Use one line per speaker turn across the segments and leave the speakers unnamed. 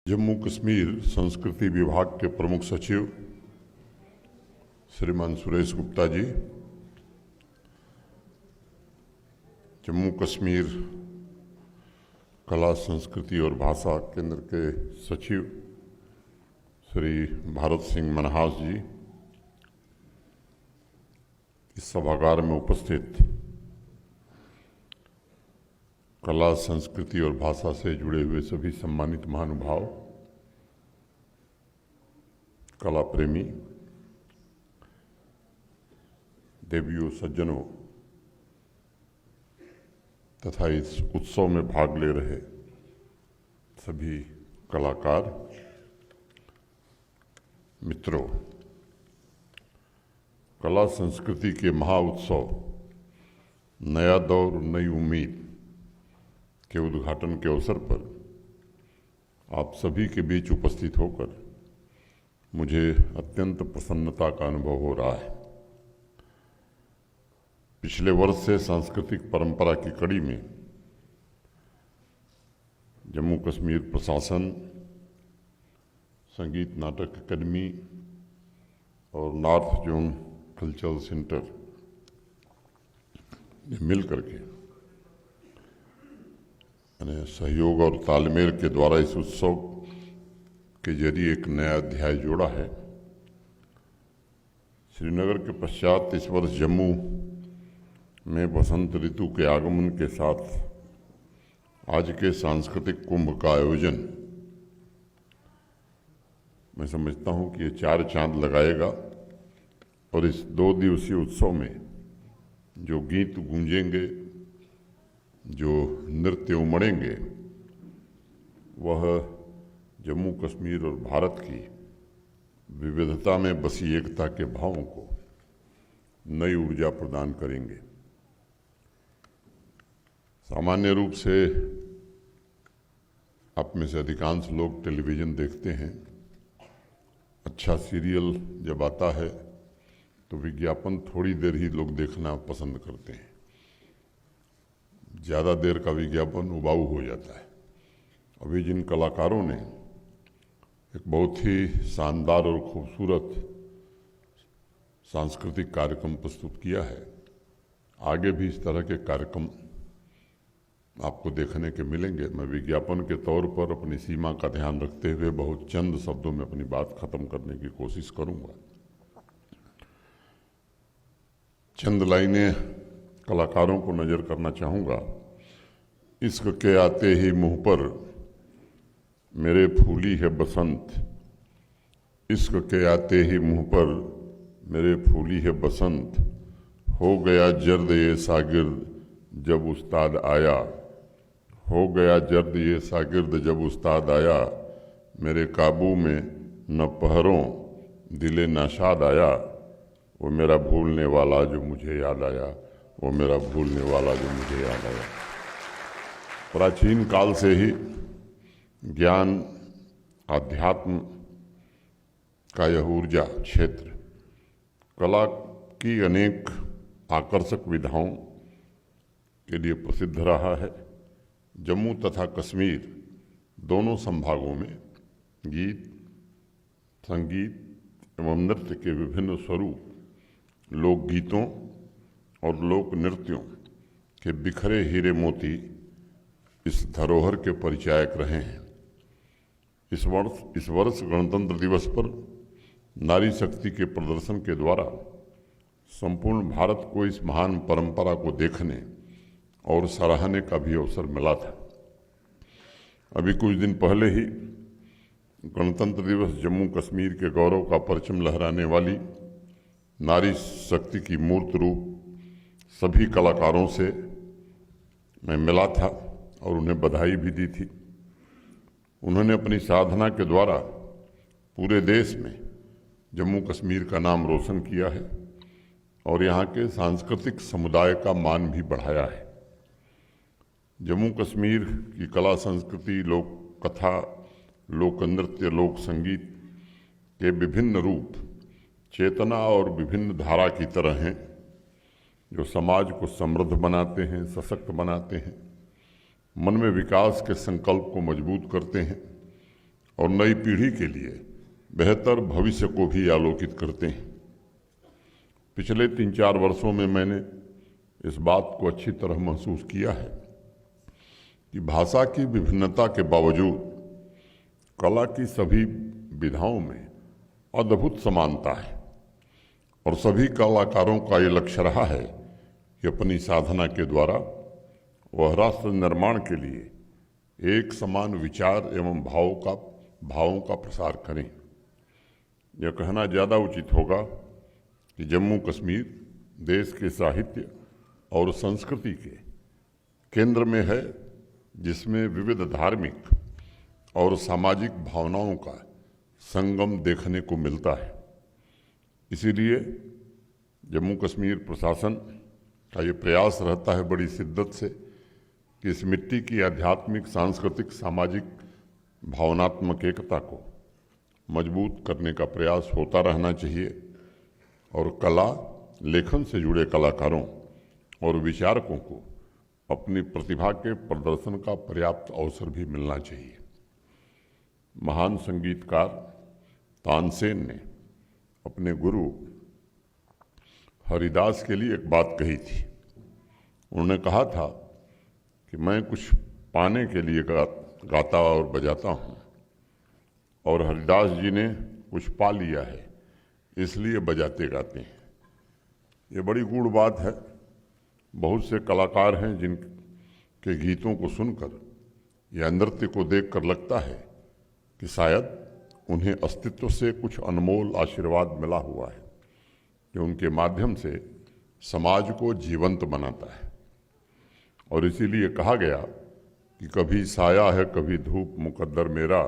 जम्मू कश्मीर संस्कृति विभाग के प्रमुख सचिव श्रीमान सुरेश गुप्ता जी, जम्मू कश्मीर कला संस्कृति और भाषा केंद्र के सचिव श्री भारत सिंह मनहास जी, इस सभागार में उपस्थित कला संस्कृति और भाषा से जुड़े हुए सभी सम्मानित महानुभाव, कला प्रेमी, देवियों, सज्जनों तथा इस उत्सव में भाग ले रहे सभी कलाकार मित्रों, कला संस्कृति के महाउत्सव नया दौर नई उम्मीद के उद्घाटन के अवसर पर आप सभी के बीच उपस्थित होकर मुझे अत्यंत प्रसन्नता का अनुभव हो रहा है। पिछले वर्ष से सांस्कृतिक परंपरा की कड़ी में जम्मू कश्मीर प्रशासन, संगीत नाटक अकादमी और नॉर्थ जोन कल्चरल सेंटर ने मिल करके सहयोग और तालमेल के द्वारा इस उत्सव के जरिए एक नया अध्याय जोड़ा है। श्रीनगर के पश्चात इस वर्ष जम्मू में बसंत ऋतु के आगमन के साथ आज के सांस्कृतिक कुंभ का आयोजन मैं समझता हूं कि ये 4 चांद लगाएगा और इस 2 दिवसीय उत्सव में जो गीत गूंजेंगे, जो नृत्य उमड़ेंगे, वह जम्मू कश्मीर और भारत की विविधता में बसी एकता के भावों को नई ऊर्जा प्रदान करेंगे। सामान्य रूप से आप में से अधिकांश लोग टेलीविज़न देखते हैं। अच्छा सीरियल जब आता है तो विज्ञापन थोड़ी देर ही लोग देखना पसंद करते हैं। ज़्यादा देर का विज्ञापन उबाऊ हो जाता है। अभी जिन कलाकारों ने एक बहुत ही शानदार और खूबसूरत सांस्कृतिक कार्यक्रम प्रस्तुत किया है, आगे भी इस तरह के कार्यक्रम आपको देखने के मिलेंगे। मैं विज्ञापन के तौर पर अपनी सीमा का ध्यान रखते हुए बहुत चंद शब्दों में अपनी बात खत्म करने की कोशिश करूंगा। चंद लाइनें कलाकारों को नजर करना चाहूँगा। इश्क के आते ही मुँह पर मेरे फूली है बसंत, इश्क के आते ही मुँह पर मेरे फूली है बसंत, हो गया जर्द ये शागिर्द जब उस्ताद आया, हो गया जर्द ये शागिर्द जब उस्ताद आया, मेरे काबू में न पहरों दिले नाशाद आया, वो मेरा भूलने वाला जो मुझे याद आया, वो मेरा भूलने वाला जो मुझे याद आया। प्राचीन काल से ही ज्ञान, आध्यात्म का यह ऊर्जा क्षेत्र कला की अनेक आकर्षक विधाओं के लिए प्रसिद्ध रहा है। जम्मू तथा कश्मीर दोनों संभागों में गीत, संगीत एवं नृत्य के विभिन्न स्वरूप, लोकगीतों और लोक नृत्यों के बिखरे हीरे मोती इस धरोहर के परिचायक रहे हैं। इस वर्ष गणतंत्र दिवस पर नारी शक्ति के प्रदर्शन के द्वारा संपूर्ण भारत को इस महान परंपरा को देखने और सराहने का भी अवसर मिला था। अभी कुछ दिन पहले ही गणतंत्र दिवस जम्मू कश्मीर के गौरव का परचम लहराने वाली नारी शक्ति की मूर्त रूप सभी कलाकारों से मैं मिला था और उन्हें बधाई भी दी थी। उन्होंने अपनी साधना के द्वारा पूरे देश में जम्मू कश्मीर का नाम रोशन किया है और यहाँ के सांस्कृतिक समुदाय का मान भी बढ़ाया है। जम्मू कश्मीर की कला संस्कृति, लोक कथा, लोक नृत्य, लोक संगीत के विभिन्न रूप चेतना और विभिन्न धारा की तरह हैं, जो समाज को समृद्ध बनाते हैं, सशक्त बनाते हैं, मन में विकास के संकल्प को मजबूत करते हैं और नई पीढ़ी के लिए बेहतर भविष्य को भी आलोकित करते हैं। पिछले 3-4 वर्षों में मैंने इस बात को अच्छी तरह महसूस किया है कि भाषा की विभिन्नता के बावजूद कला की सभी विधाओं में अद्भुत समानता है और सभी कलाकारों का ये लक्ष्य रहा है कि अपनी साधना के द्वारा वह राष्ट्र निर्माण के लिए एक समान विचार एवं भावों का प्रसार करें। यह कहना ज़्यादा उचित होगा कि जम्मू कश्मीर देश के साहित्य और संस्कृति के केंद्र में है, जिसमें विविध धार्मिक और सामाजिक भावनाओं का संगम देखने को मिलता है। इसीलिए जम्मू कश्मीर प्रशासन का ये प्रयास रहता है बड़ी शिद्दत से कि इस मिट्टी की आध्यात्मिक, सांस्कृतिक, सामाजिक, भावनात्मक एकता को मजबूत करने का प्रयास होता रहना चाहिए और कला लेखन से जुड़े कलाकारों और विचारकों को अपनी प्रतिभा के प्रदर्शन का पर्याप्त अवसर भी मिलना चाहिए। महान संगीतकार तानसेन ने अपने गुरु हरिदास के लिए एक बात कही थी। उन्होंने कहा था कि मैं कुछ पाने के लिए गाता और बजाता हूँ और हरिदास जी ने कुछ पा लिया है इसलिए बजाते गाते हैं। ये बड़ी गूढ़ बात है। बहुत से कलाकार हैं जिनके गीतों को सुनकर या नृत्य को देखकर लगता है कि शायद उन्हें अस्तित्व से कुछ अनमोल आशीर्वाद मिला हुआ है जो उनके माध्यम से समाज को जीवंत बनाता है। और इसीलिए कहा गया कि कभी साया है कभी धूप मुकद्दर मेरा,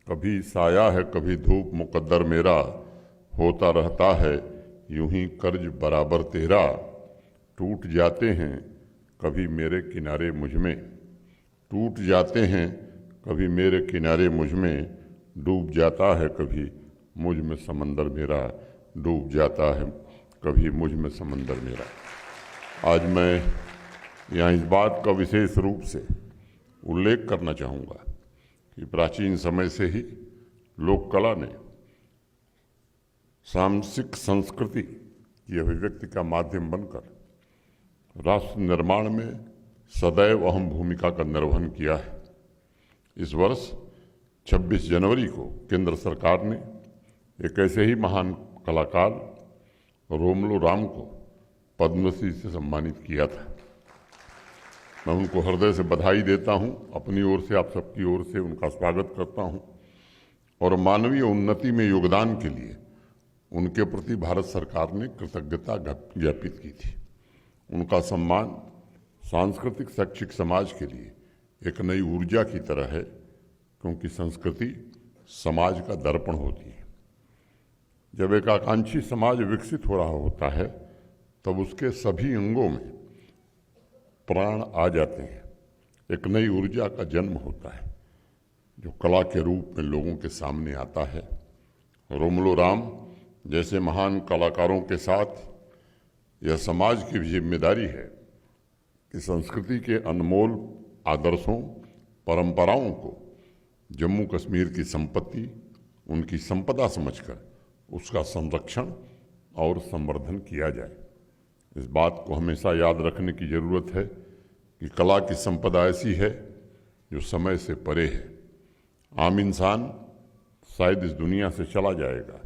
कभी साया है कभी धूप मुकद्दर मेरा, होता रहता है यूं ही कर्ज बराबर तेरा, टूट जाते हैं कभी मेरे किनारे मुझ में, टूट जाते हैं कभी मेरे किनारे मुझ में, डूब जाता है कभी मुझ में समंदर मेरा, डूब जाता है कभी मुझ में समंदर मेरा। आज मैं यहाँ इस बात का विशेष रूप से उल्लेख करना चाहूँगा कि प्राचीन समय से ही लोक कला ने सामाजिक संस्कृति की अभिव्यक्ति का माध्यम बनकर राष्ट्र निर्माण में सदैव अहम भूमिका का निर्वहन किया है। इस वर्ष 26 जनवरी को केंद्र सरकार ने एक ऐसे ही महान कलाकार रोमलो राम को पद्मश्री से सम्मानित किया था। मैं उनको हृदय से बधाई देता हूं, अपनी ओर से, आप सबकी ओर से उनका स्वागत करता हूं और मानवीय उन्नति में योगदान के लिए उनके प्रति भारत सरकार ने कृतज्ञता ज्ञापित की थी। उनका सम्मान सांस्कृतिक शैक्षिक समाज के लिए एक नई ऊर्जा की तरह है, क्योंकि संस्कृति समाज का दर्पण होती है। जब एक आकांक्षी समाज विकसित हो रहा होता है तब उसके सभी अंगों में प्राण आ जाते हैं, एक नई ऊर्जा का जन्म होता है जो कला के रूप में लोगों के सामने आता है। रोमलो राम जैसे महान कलाकारों के साथ यह समाज की भी जिम्मेदारी है कि संस्कृति के अनमोल आदर्शों, परंपराओं को जम्मू कश्मीर की संपत्ति, उनकी संपदा समझकर उसका संरक्षण और संवर्धन किया जाए। इस बात को हमेशा याद रखने की ज़रूरत है कि कला की संपदा ऐसी है जो समय से परे है। आम इंसान शायद इस दुनिया से चला जाएगा,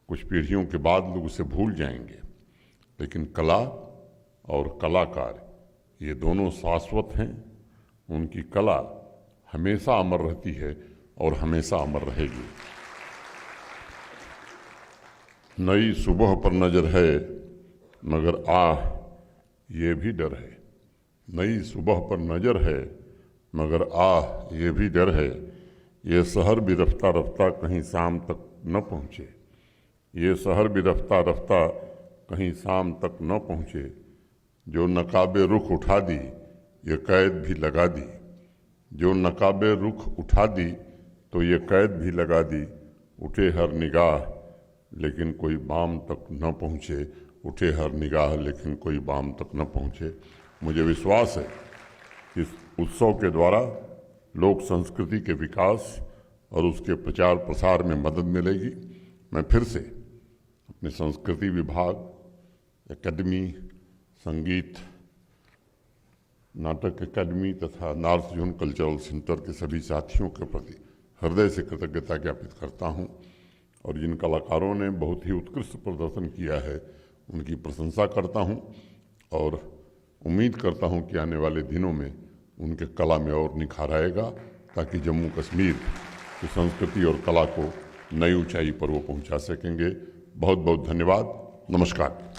कुछ पीढ़ियों के बाद लोग उसे भूल जाएंगे, लेकिन कला और कलाकार ये दोनों शाश्वत हैं। उनकी कला हमेशा अमर रहती है और हमेशा अमर रहेगी। नई सुबह पर नजर है मगर आह ये भी डर है, नई सुबह पर नजर है मगर आह ये भी डर है, ये शहर भी रफ्ता रफ्ता कहीं शाम तक न पहुँचे, ये शहर भी रफ्ता रफ्ता कहीं शाम तक न पहुँचे, जो नकाबे रुख उठा दी ये कैद भी लगा दी, जो नकाबे रुख उठा दी तो ये कैद भी लगा दी, उठे हर निगाह लेकिन कोई बाम तक न पहुँचे, उठे हर निगाह लेकिन कोई बाम तक न पहुँचे। मुझे विश्वास है कि इस उत्सव के द्वारा लोक संस्कृति के विकास और उसके प्रचार प्रसार में मदद मिलेगी। मैं फिर से अपने संस्कृति विभाग, एकेडमी, संगीत नाटक अकादमी तथा नॉर्थ जोन कल्चरल सेंटर के सभी साथियों के प्रति हृदय से कृतज्ञता ज्ञापित करता हूं और जिन कलाकारों ने बहुत ही उत्कृष्ट प्रदर्शन किया है उनकी प्रशंसा करता हूं और उम्मीद करता हूं कि आने वाले दिनों में उनके कला में और निखार आएगा ताकि जम्मू कश्मीर की संस्कृति और कला को नई ऊंचाई पर वो पहुंचा सकेंगे। बहुत बहुत धन्यवाद। नमस्कार।